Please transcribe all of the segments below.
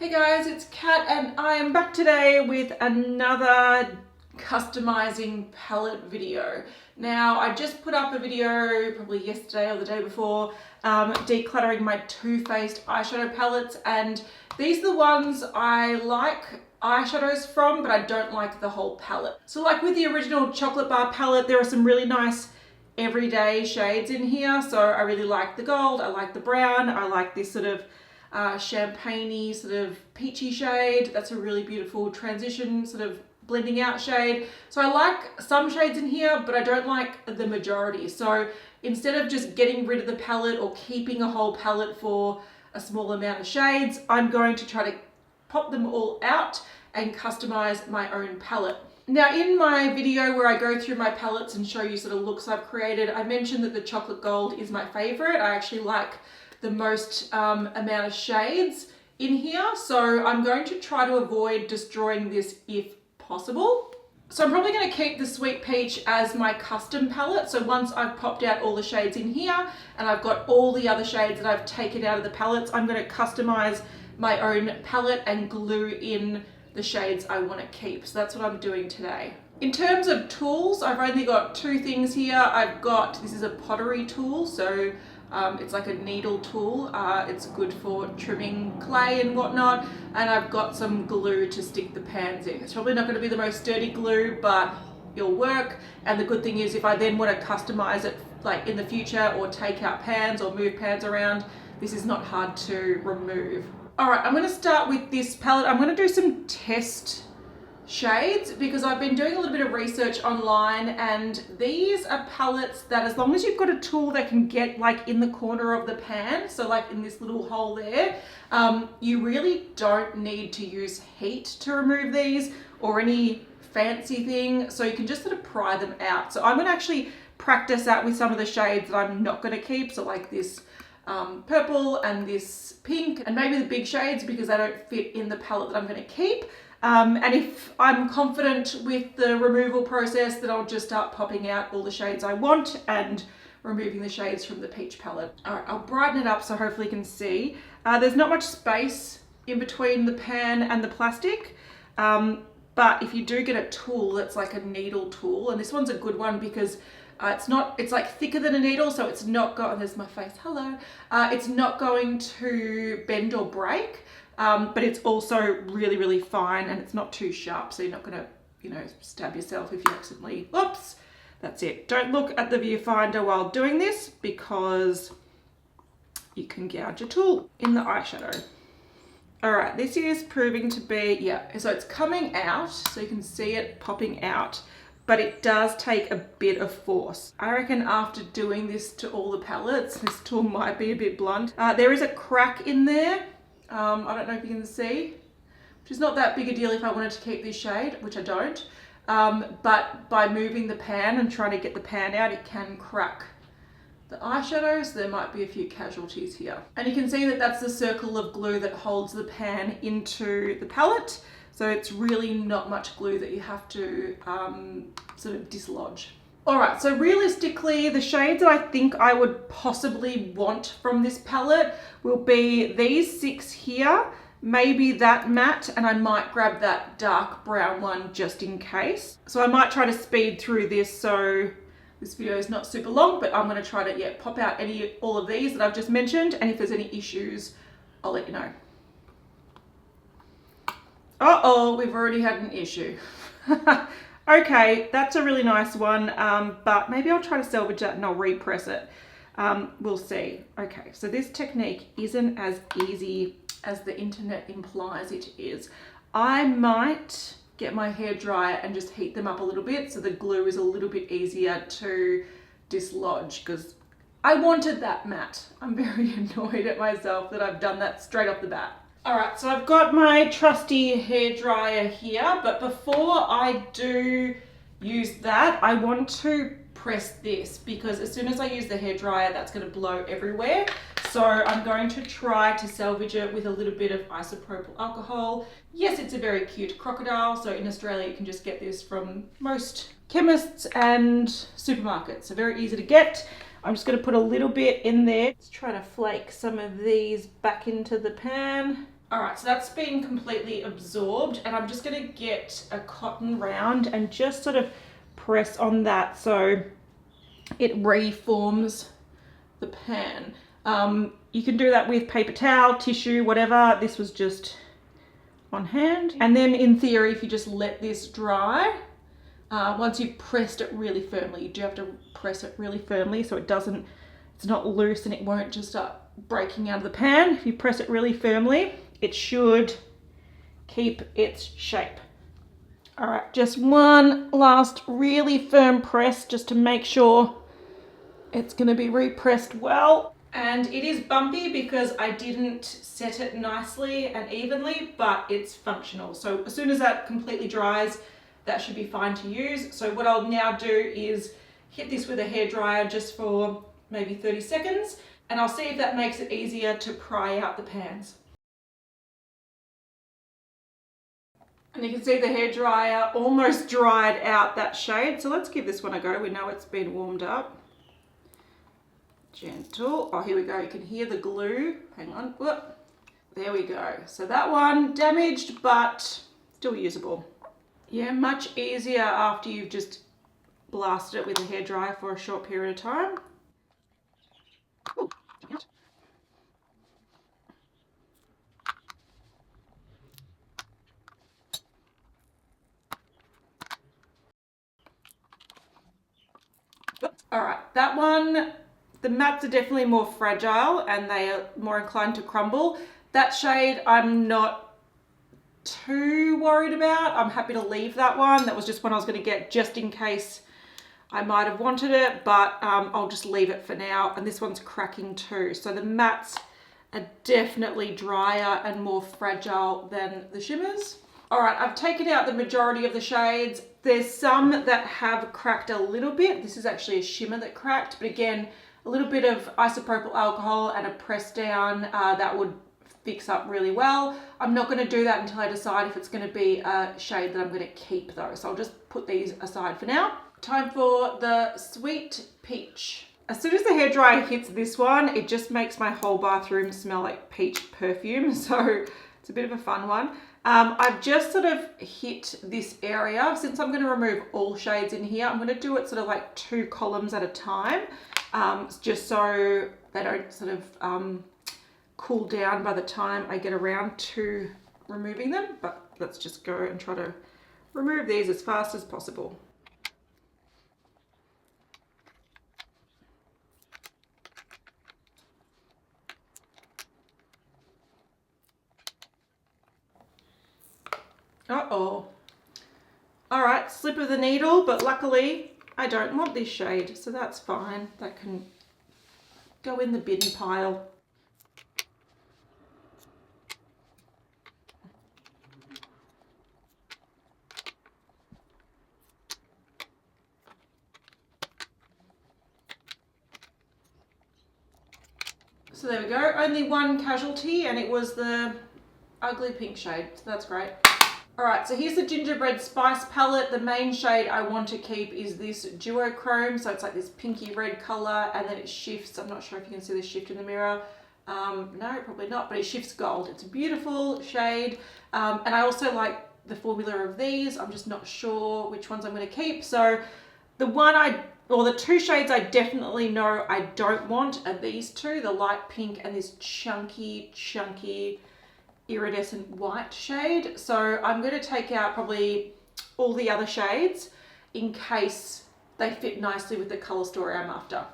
Hey guys, it's Kat and I am back today with another customizing palette video. Now, I just put up a video probably yesterday or the day before decluttering my Too Faced eyeshadow palettes, and these are the ones I like eyeshadows from, but I don't like the whole palette. So like with the original chocolate bar palette, there are some really nice everyday shades in here. So I really like the gold, I like the brown, I like this sort of champagne-y sort of peachy shade. That's a really beautiful transition sort of blending out shade. So I like some shades in here, but I don't like the majority. So instead of just getting rid of the palette or keeping a whole palette for a small amount of shades, I'm going to try to pop them all out and customize my own palette. Now, in my video where I go through my palettes and show you sort of looks I've created, I mentioned that the chocolate gold is my favorite. I actually like the most amount of shades in here, so I'm going to try to avoid destroying this if possible. So I'm probably going to keep the Sweet Peach as my custom palette. So once I've popped out all the shades in here and I've got all the other shades that I've taken out of the palettes, I'm going to customize my own palette and glue in the shades I want to keep. So that's what I'm doing today. In terms of tools, I've only got two things here. I've got, this is a pottery tool, so it's like a needle tool. It's good for trimming clay and whatnot. And I've got some glue to stick the pans in. It's probably not going to be the most sturdy glue, but it'll work. And the good thing is if I then want to customize it like in the future or take out pans or move pans around, this is not hard to remove. All right, I'm going to start with this palette. I'm going to do some test shades because I've been doing a little bit of research online, and these are palettes that as long as you've got a tool that can get like in the corner of the pan, so like in this little hole there, you really don't need to use heat to remove these or any fancy thing, so you can just sort of pry them out. So I'm going to actually practice out with some of the shades that I'm not going to keep, so like this purple and this pink and maybe the big shades because they don't fit in the palette that I'm going to keep. And if I'm confident with the removal process, then I'll just start popping out all the shades I want and removing the shades from the peach palette. All right, I'll brighten it up so hopefully you can see. There's not much space in between the pan and the plastic, but if you do get a tool that's like a needle tool, and this one's a good one because it's like thicker than a needle, so it's not there's my face, hello. It's not going to bend or break. But it's also really, really fine and it's not too sharp, so you're not going to, stab yourself if you accidentally, oops, that's it. Don't look at the viewfinder while doing this because you can gouge your tool in the eyeshadow. All right, this is proving to be, yeah, so it's coming out, so you can see it popping out, but it does take a bit of force. I reckon after doing this to all the palettes, this tool might be a bit blunt. There is a crack in there. I don't know if you can see, which is not that big a deal if I wanted to keep this shade, which I don't. But by moving the pan and trying to get the pan out, it can crack the eyeshadows. There might be a few casualties here. And you can see that that's the circle of glue that holds the pan into the palette. So it's really not much glue that you have to sort of dislodge. All right, so realistically, the shades that I think I would possibly want from this palette will be these 6 here, maybe that matte, and I might grab that dark brown one just in case. So I might try to speed through this so this video is not super long, but I'm gonna try to, pop out all of these that I've just mentioned, and if there's any issues, I'll let you know. Uh-oh, we've already had an issue. Okay, that's a really nice one, but maybe I'll try to salvage that and I'll repress it. We'll see. Okay, so this technique isn't as easy as the internet implies it is. I might get my hairdryer and just heat them up a little bit so the glue is a little bit easier to dislodge because I wanted that matte. I'm very annoyed at myself that I've done that straight off the bat. All right, so I've got my trusty hairdryer here, but before I do use that, I want to press this because as soon as I use the hairdryer, that's going to blow everywhere. So I'm going to try to salvage it with a little bit of isopropyl alcohol. Yes, it's a very cute crocodile. So in Australia, you can just get this from most chemists and supermarkets. So very easy to get. I'm just going to put a little bit in there. Let's try to flake some of these back into the pan. All right, so that's been completely absorbed, and I'm just gonna get a cotton round and just sort of press on that so it reforms the pan. You can do that with paper towel, tissue, whatever. This was just on hand. And then in theory, if you just let this dry, once you've pressed it really firmly, you do have to press it really firmly so it's not loose and it won't just start breaking out of the pan. If you press it really firmly, it should keep its shape. All right, just one last really firm press just to make sure it's gonna be repressed well. And it is bumpy because I didn't set it nicely and evenly, but it's functional. So as soon as that completely dries, that should be fine to use. So what I'll now do is hit this with a hairdryer just for maybe 30 seconds, and I'll see if that makes it easier to pry out the pans. And you can see the hairdryer almost dried out that shade. So let's give this one a go. We know it's been warmed up. Gentle. Oh, here we go. You can hear the glue. Hang on. Whoop. There we go. So that one damaged, but still usable. Yeah, much easier after you've just blasted it with a hairdryer for a short period of time. Ooh, all right, that one, the mattes are definitely more fragile and they are more inclined to crumble. That shade I'm not too worried about. I'm happy to leave that one. That was just one I was going to get just in case I might have wanted it, but I'll just leave it for now. And this one's cracking too. So the mattes are definitely drier and more fragile than the shimmers. All right, I've taken out the majority of the shades. There's some that have cracked a little bit. This is actually a shimmer that cracked, but again, a little bit of isopropyl alcohol and a press down, that would fix up really well. I'm not going to do that until I decide if it's going to be a shade that I'm going to keep though. So I'll just put these aside for now. Time for the Sweet Peach. As soon as the hairdryer hits this one, it just makes my whole bathroom smell like peach perfume. So it's a bit of a fun one. I've just sort of hit this area. Since I'm going to remove all shades in here, I'm going to do it sort of like 2 columns at a time, just so they don't sort of cool down by the time I get around to removing them. But let's just go and try to remove these as fast as possible. Uh-oh. All right, slip of the needle, but luckily I don't want this shade, so that's fine. That can go in the bin pile. So there we go, only one casualty, and it was the ugly pink shade, so that's great. All right, so here's the Gingerbread Spice palette. The main shade I want to keep is this duochrome. So it's like this pinky red color, and then it shifts. I'm not sure if you can see the shift in the mirror. No, probably not, but it shifts gold. It's a beautiful shade. And I also like the formula of these. I'm just not sure which ones I'm going to keep. So the 2 shades I definitely know I don't want are these 2, the light pink and this chunky iridescent white shade. So I'm going to take out probably all the other shades in case they fit nicely with the color story I'm after.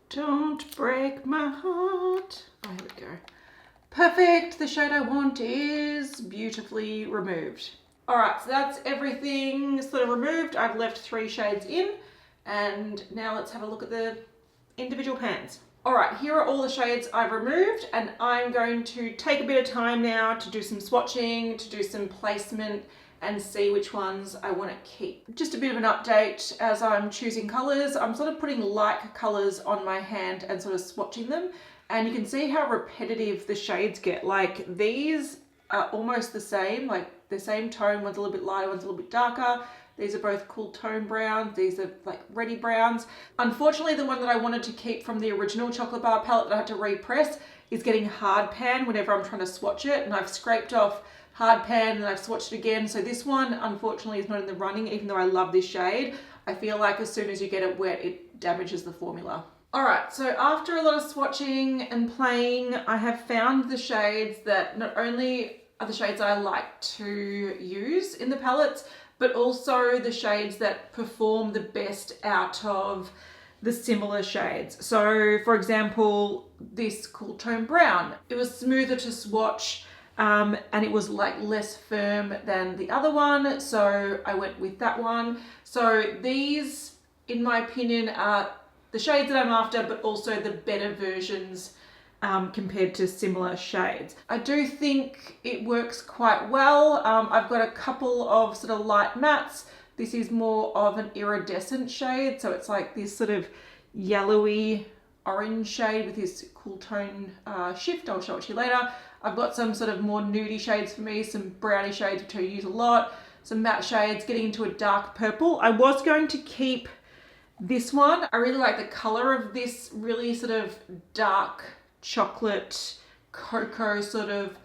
Don't break my heart. Oh, here we go. Perfect, the shade I want is beautifully removed. All right, so that's everything sort of removed. I've left 3 shades in, and now let's have a look at the individual pans. All right, here are all the shades I've removed, and I'm going to take a bit of time now to do some swatching, to do some placement, and see which ones I want to keep. Just a bit of an update as I'm choosing colors. I'm sort of putting light colors on my hand and sort of swatching them. And you can see how repetitive the shades get. Like these are almost the same, like the same tone. One's a little bit lighter, one's a little bit darker. These are both cool tone browns. These are like reddy browns. Unfortunately, the one that I wanted to keep from the original chocolate bar palette that I had to repress is getting hard pan whenever I'm trying to swatch it, and I've scraped off hard pan and I've swatched it again. So this one unfortunately is not in the running, even though I love this shade. I feel like as soon as you get it wet, it damages the formula. All right, so after a lot of swatching and playing, I have found the shades that not only are the shades I like to use in the palettes, but also the shades that perform the best out of the similar shades. So for example, this cool tone brown, it was smoother to swatch and it was like less firm than the other one. So I went with that one. So these, in my opinion, are the shades that I'm after, but also the better versions compared to similar shades. I do think it works quite well. I've got a couple of sort of light mattes. This is more of an iridescent shade, so it's like this sort of yellowy orange shade with this cool tone shift. I'll show it to you later. I've got some sort of more nudie shades for me, some brownie shades which I use a lot, some matte shades, getting into a dark purple. I was going to keep this one. I really like the color of this really sort of dark chocolate cocoa sort of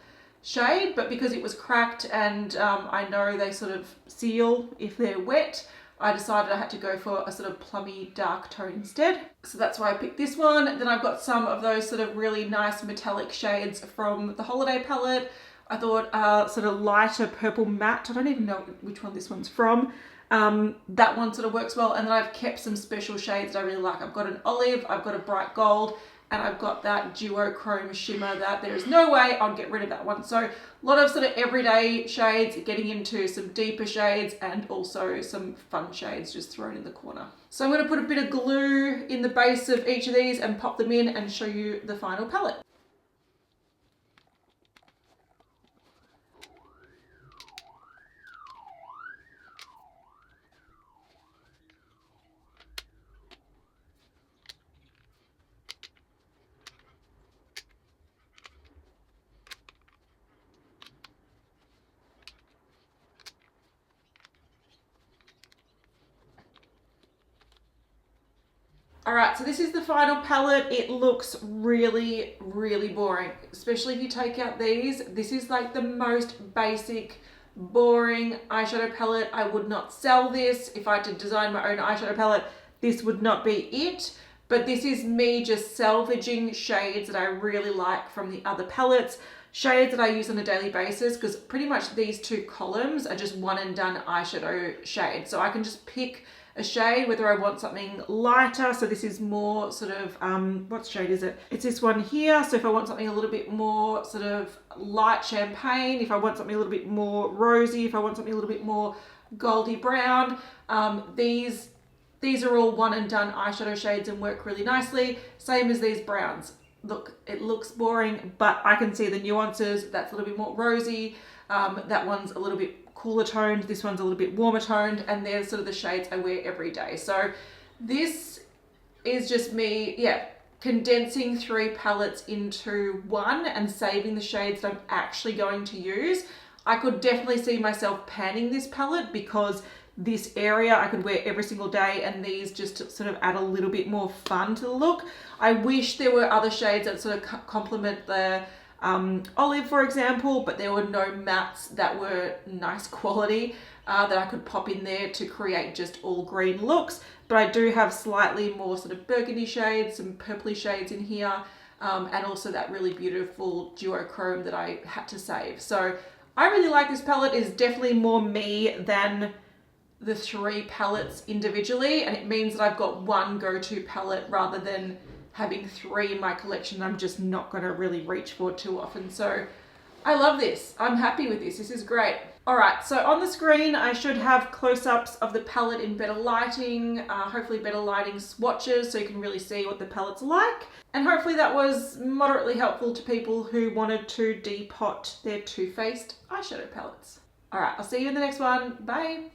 shade, but because it was cracked and I know they sort of seal if they're wet, I decided I had to go for a sort of plummy dark tone instead. So that's why I picked this one. Then I've got some of those sort of really nice metallic shades from the holiday palette. I thought sort of lighter purple matte. I don't even know which one this one's from. That one sort of works well. And then I've kept some special shades that I really like. I've got an olive, I've got a bright gold, and I've got that duochrome shimmer that there is no way I'll get rid of that one. So a lot of sort of everyday shades, getting into some deeper shades and also some fun shades just thrown in the corner. So I'm going to put a bit of glue in the base of each of these and pop them in and show you the final palette. All right, so this is the final palette. It looks really, really boring, especially if you take out these. This is like the most basic, boring eyeshadow palette. I would not sell this. If I had to design my own eyeshadow palette, this would not be it. But this is me just salvaging shades that I really like from the other palettes, shades that I use on a daily basis, because pretty much these two columns are just one and done eyeshadow shades. So I can just pick a shade, whether I want something lighter. So this is more sort of, what shade is it? It's this one here. So if I want something a little bit more sort of light champagne, if I want something a little bit more rosy, if I want something a little bit more goldy brown, these are all one and done eyeshadow shades and work really nicely. Same as these browns. Look, it looks boring, but I can see the nuances. That's a little bit more rosy. That one's a little bit cooler toned, this one's a little bit warmer toned, and they're sort of the shades I wear every day. So this is just me, condensing 3 palettes into one and saving the shades that I'm actually going to use. I could definitely see myself panning this palette because this area I could wear every single day, and these just sort of add a little bit more fun to the look. I wish there were other shades that sort of complement the olive, for example, but there were no mattes that were nice quality that I could pop in there to create just all green looks. But I do have slightly more sort of burgundy shades, some purpley shades in here, and also that really beautiful duochrome that I had to save. So I really like this palette. It's definitely more me than the 3 palettes individually, and it means that I've got one go-to palette rather than having 3 in my collection I'm just not going to really reach for too often. So I love this. I'm happy with this. This is great. All right, so on the screen I should have close-ups of the palette in better lighting, hopefully better lighting swatches so you can really see what the palette's like. And hopefully that was moderately helpful to people who wanted to depot their Too Faced eyeshadow palettes. All right, I'll see you in the next one. Bye.